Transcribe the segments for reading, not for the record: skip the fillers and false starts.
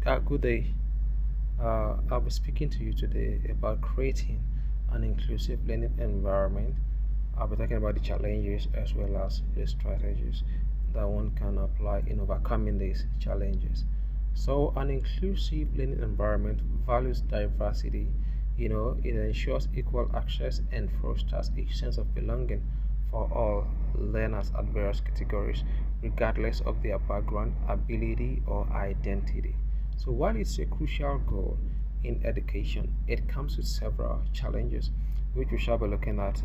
Yes, good day. I'll be speaking to you today about creating an inclusive learning environment. I'll be talking about the challenges as well as the strategies that one can apply in overcoming these challenges. So, an inclusive learning environment values diversity. It ensures equal access and fosters a sense of belonging for all learners at various categories, regardless of their background, ability, or identity. So, while it's a crucial goal in education, it comes with several challenges, which we shall be looking at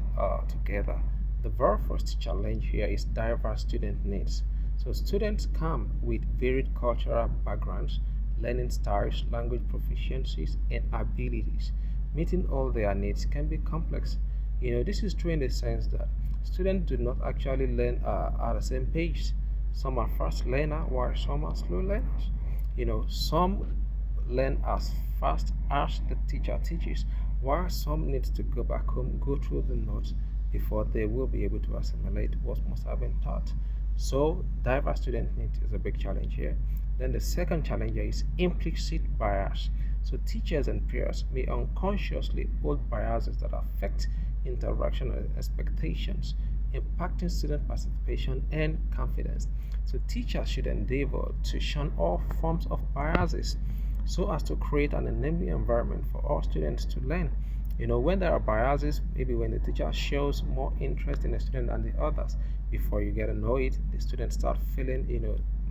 together. The very first challenge here is diverse student needs. So, students come with varied cultural backgrounds, learning styles, language proficiencies, and abilities. Meeting all their needs can be complex. This is true in the sense that students do not actually learn at the same pace. Some are fast learners while some are slow learners. Some learn as fast as the teacher teaches, while some need to go back home, go through the notes before they will be able to assimilate what must have been taught. So, diverse student need is a big challenge here. Then the second challenge here is implicit bias. So, teachers and peers may unconsciously hold biases that affect interaction and expectations, impacting student participation and confidence. So teachers should endeavor to shun all forms of biases so as to create an enabling environment for all students to learn. When there are biases, maybe when the teacher shows more interest in a student than the others, before you get to know it, the students start feeling,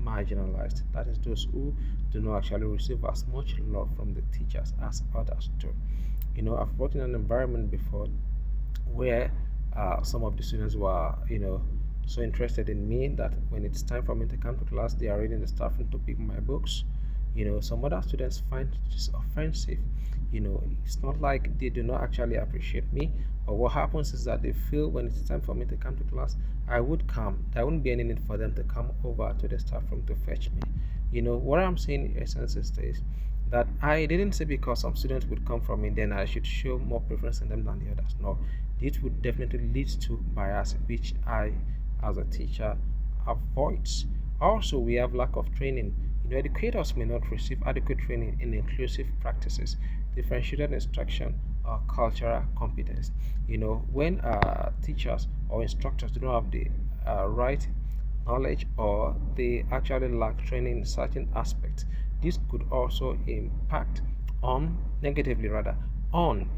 marginalized. That is those who do not actually receive as much love from the teachers as others do. I've worked in an environment before where some of the students were, so interested in me that when it's time for me to come to class, they are reading the staff room to pick my books. Some other students find this offensive. It's not like they do not actually appreciate me, but what happens is that they feel when it's time for me to come to class, I would come. There wouldn't be any need for them to come over to the staff room to fetch me. What I'm saying in essence is this, that I didn't say because some students would come from me, then I should show more preference in them than the others. No, this would definitely lead to bias, which I, as a teacher, avoids. Also, we have lack of training. Educators may not receive adequate training in inclusive practices, differentiated instruction, or cultural competence. When teachers or instructors do not have the right knowledge or they actually lack training in certain aspects, this could also impact on negatively rather on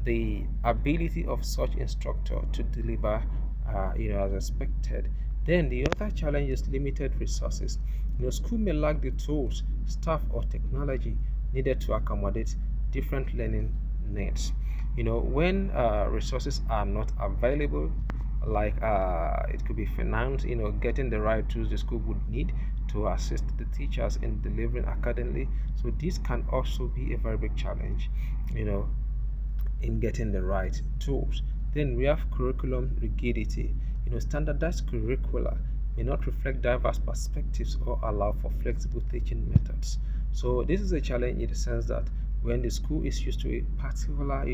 the ability of such instructor to deliver as expected. Then the other challenge is limited resources. School may lack the tools, staff, or technology needed to accommodate different learning needs. When resources are not available, like it could be finance, getting the right tools the school would need to assist the teachers in delivering academically. So this can also be a very big challenge, you know, in getting the right tools. Then we have curriculum rigidity. Standardized curricula may not reflect diverse perspectives or allow for flexible teaching methods. So this is a challenge in the sense that when the school is used to a particular,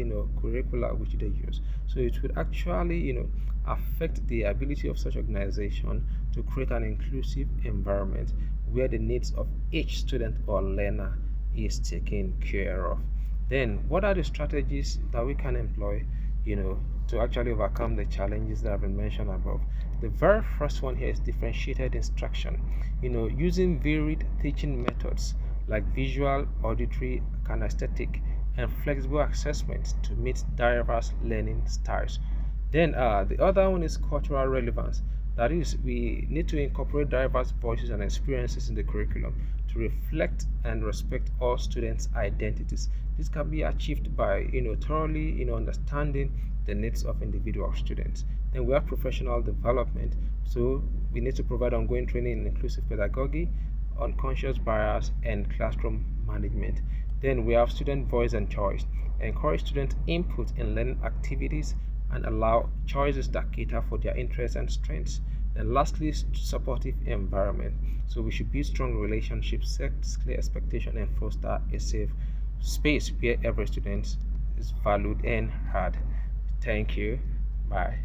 curricula which they use, so it would actually, affect the ability of such organization to create an inclusive environment where the needs of each student or learner is taken care of. Then, what are the strategies that we can employ, to actually overcome the challenges that have been mentioned above? The very first one here is differentiated instruction. Using varied teaching methods like visual, auditory, kinesthetic, and flexible assessments to meet diverse learning styles. Then the other one is cultural relevance. That is, we need to incorporate diverse voices and experiences in the curriculum to reflect and respect all students' identities. This can be achieved by thoroughly understanding the needs of individual students. Then we have professional development. So we need to provide ongoing training in inclusive pedagogy, unconscious bias, and classroom management. Then we have student voice and choice. Encourage student input in learning activities and allow choices that cater for their interests and strengths. Then lastly, supportive environment. So we should build strong relationships, set clear expectation, and foster a safe space where every student is valued and heard. Thank you. Bye.